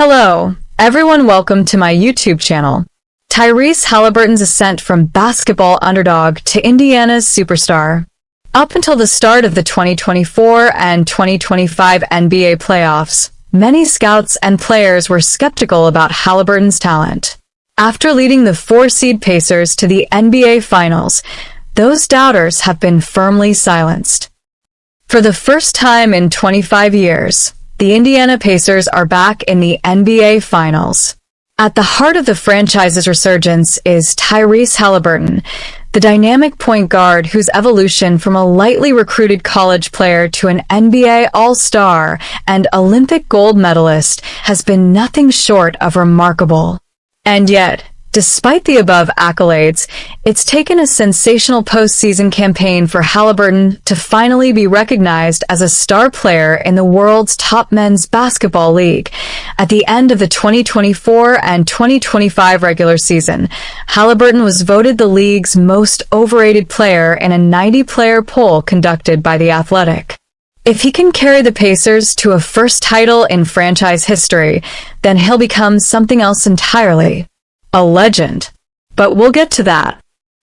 Hello, everyone, welcome to my YouTube channel. Tyrese Haliburton's ascent from basketball underdog to Indiana's superstar. Up until the start of the 2024 and 2025 NBA playoffs, many scouts and players were skeptical about Haliburton's talent. After leading the 4-seed Pacers to the NBA Finals, those doubters have been firmly silenced. For the first time in 25 years, the Indiana Pacers are back in the NBA Finals. At the heart of the franchise's resurgence is Tyrese Haliburton, the dynamic point guard whose evolution from a lightly recruited college player to an NBA All-Star and Olympic gold medalist has been nothing short of remarkable. And yet, despite the above accolades, it's taken a sensational postseason campaign for Haliburton to finally be recognized as a star player in the world's top men's basketball league. At the end of the 2024 and 2025 regular season, Haliburton was voted the league's most overrated player in a 90-player poll conducted by The Athletic. If he can carry the Pacers to a first title in franchise history, then he'll become something else entirely. A legend. But we'll get to that.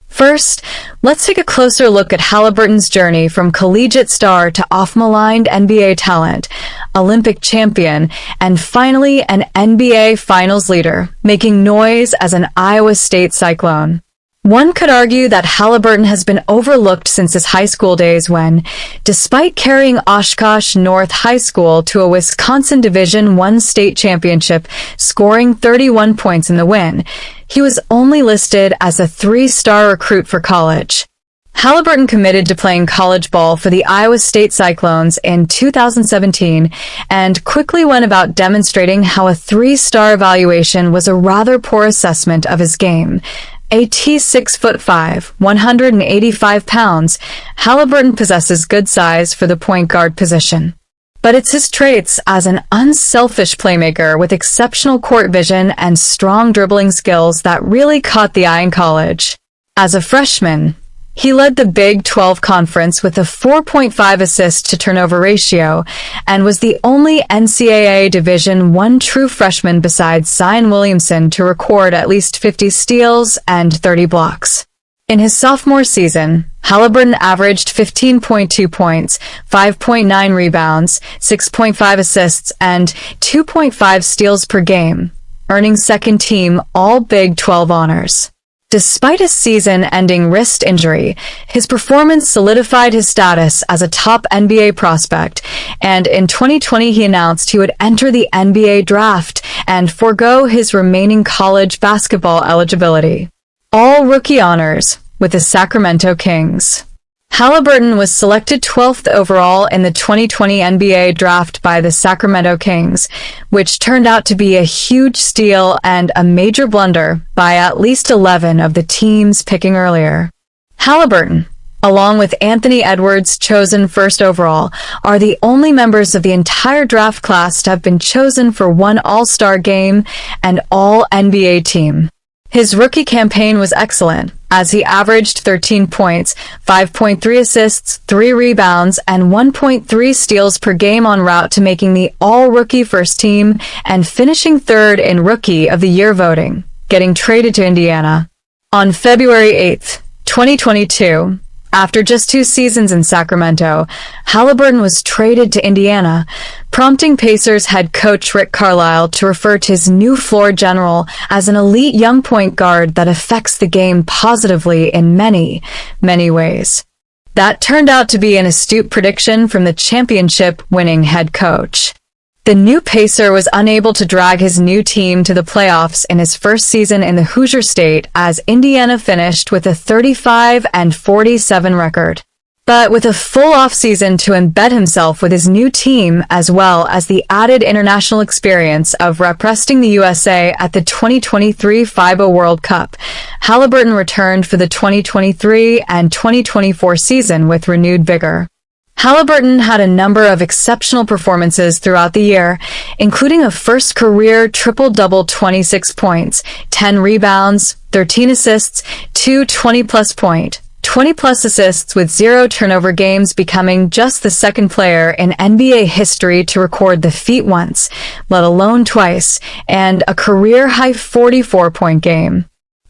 First, let's take a closer look at Haliburton's journey from collegiate star to off-maligned NBA talent, Olympic champion, and finally an NBA Finals leader, making noise as an Iowa State Cyclone. One could argue that Haliburton has been overlooked since his high school days when, despite carrying Oshkosh North High School to a Wisconsin Division I state championship, scoring 31 points in the win, he was only listed as a 3-star recruit for college. Haliburton committed to playing college ball for the Iowa State Cyclones in 2017 and quickly went about demonstrating how a 3-star evaluation was a rather poor assessment of his game. At 6'5", 185 pounds, Haliburton possesses good size for the point guard position. But it's his traits as an unselfish playmaker with exceptional court vision and strong dribbling skills that really caught the eye in college. As a freshman, he led the Big 12 Conference with a 4.5 assist-to-turnover ratio and was the only NCAA Division I true freshman besides Zion Williamson to record at least 50 steals and 30 blocks. In his sophomore season, Haliburton averaged 15.2 points, 5.9 rebounds, 6.5 assists, and 2.5 steals per game, earning second-team All-Big 12 honors. Despite a season-ending wrist injury, his performance solidified his status as a top NBA prospect, and in 2020 he announced he would enter the NBA draft and forego his remaining college basketball eligibility. All rookie honors with the Sacramento Kings. Haliburton was selected 12th overall in the 2020 NBA draft by the Sacramento Kings, which turned out to be a huge steal and a major blunder by at least 11 of the teams picking earlier. Haliburton, along with Anthony Edwards, chosen first overall, are the only members of the entire draft class to have been chosen for one All-Star game and All-NBA team. His rookie campaign was excellent, as he averaged 13 points, 5.3 assists, 3 rebounds, and 1.3 steals per game en route to making the All-Rookie First Team and finishing third in Rookie of the Year voting, getting traded to Indiana. On February 8, 2022, after just 2 seasons in Sacramento, Haliburton was traded to Indiana, prompting Pacers head coach Rick Carlisle to refer to his new floor general as an elite young point guard that affects the game positively in many, many ways. That turned out to be an astute prediction from the championship-winning head coach. The new Pacer was unable to drag his new team to the playoffs in his first season in the Hoosier State as Indiana finished with a 35-47 record. But with a full offseason to embed himself with his new team as well as the added international experience of representing the USA at the 2023 FIBA World Cup, Haliburton returned for the 2023 and 2024 season with renewed vigor. Haliburton had a number of exceptional performances throughout the year, including a first career triple-double 26 points, 10 rebounds, 13 assists, 2 20-plus point, 20-plus assists with 0 turnover games, becoming just the second player in NBA history to record the feat once, let alone twice, and a career-high 44-point game.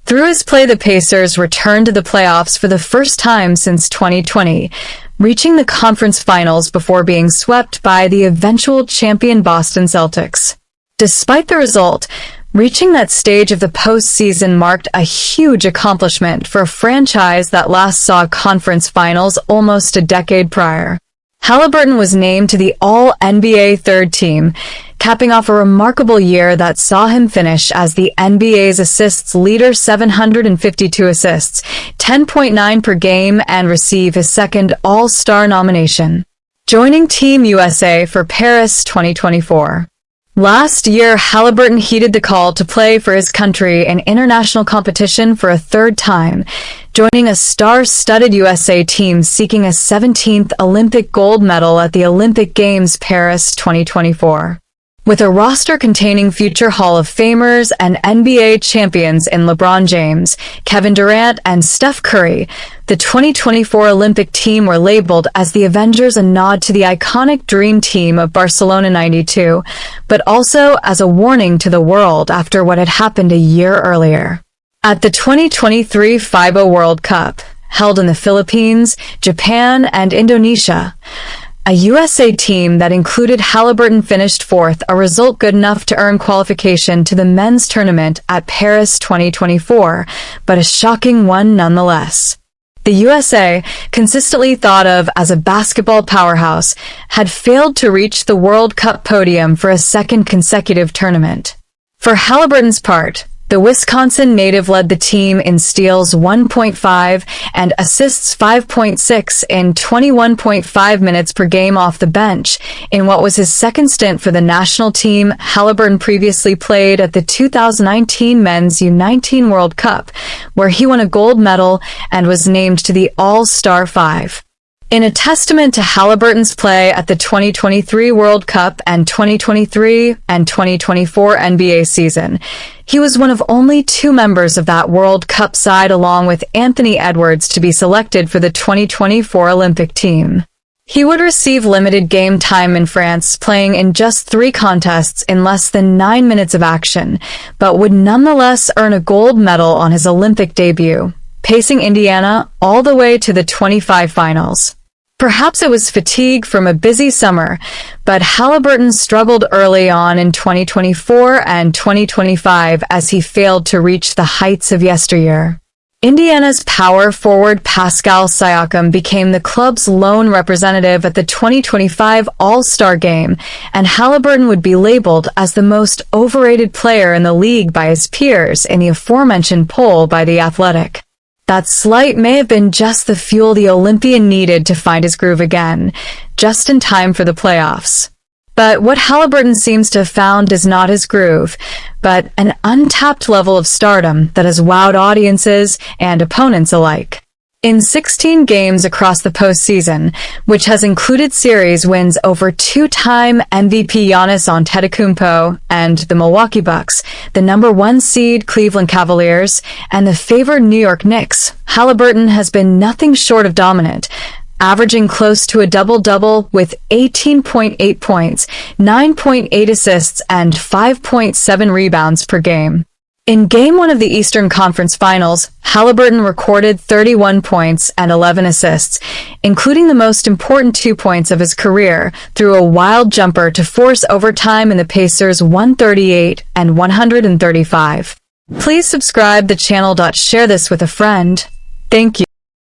Through his play, the Pacers returned to the playoffs for the first time since 2020, reaching the conference finals before being swept by the eventual champion Boston Celtics. Despite the result, reaching that stage of the postseason marked a huge accomplishment for a franchise that last saw conference finals almost a decade prior. Haliburton was named to the All-NBA third team, capping off a remarkable year that saw him finish as the NBA's assists leader, 752 assists, 10.9 per game, and receive his second All-Star nomination, joining Team USA for Paris 2024. Last year, Haliburton heeded the call to play for his country in international competition for a third time, joining a star-studded USA team seeking a 17th Olympic gold medal at the Olympic Games Paris 2024. With a roster containing future Hall of Famers and NBA champions in LeBron James, Kevin Durant, and Steph Curry, the 2024 Olympic team were labeled as the Avengers, a nod to the iconic Dream Team of Barcelona '92, but also as a warning to the world after what had happened a year earlier. At the 2023 FIBA World Cup, held in the Philippines, Japan, and Indonesia, a USA team that included Haliburton finished fourth, a result good enough to earn qualification to the men's tournament at Paris 2024, but a shocking one nonetheless. The USA, consistently thought of as a basketball powerhouse, had failed to reach the World Cup podium for a second consecutive tournament. For Haliburton's part, the Wisconsin native led the team in steals 1.5 and assists 5.6 in 21.5 minutes per game off the bench. In what was his second stint for the national team, Haliburton previously played at the 2019 Men's U19 World Cup, where he won a gold medal and was named to the All-Star 5. In a testament to Haliburton's play at the 2023 World Cup and 2023 and 2024 NBA season, he was one of only 2 members of that World Cup side, along with Anthony Edwards, to be selected for the 2024 Olympic team. He would receive limited game time in France, playing in just 3 contests in less than 9 minutes of action, but would nonetheless earn a gold medal on his Olympic debut, pacing Indiana all the way to the 25 finals. Perhaps it was fatigue from a busy summer, but Haliburton struggled early on in 2024 and 2025 as he failed to reach the heights of yesteryear. Indiana's power forward Pascal Siakam became the club's lone representative at the 2025 All-Star Game, and Haliburton would be labeled as the most overrated player in the league by his peers in the aforementioned poll by The Athletic. That slight may have been just the fuel the Olympian needed to find his groove again, just in time for the playoffs. But what Haliburton seems to have found is not his groove, but an untapped level of stardom that has wowed audiences and opponents alike. In 16 games across the postseason, which has included series wins over 2-time MVP Giannis Antetokounmpo and the Milwaukee Bucks, the number 1 seed Cleveland Cavaliers, and the favored New York Knicks, Haliburton has been nothing short of dominant, averaging close to a double-double with 18.8 points, 9.8 assists, and 5.7 rebounds per game. In Game 1 of the Eastern Conference Finals, Haliburton recorded 31 points and 11 assists, including the most important 2 points of his career through a wild jumper to force overtime in the Pacers' 138 and 135. Please subscribe the channel. Share this with a friend. Thank you.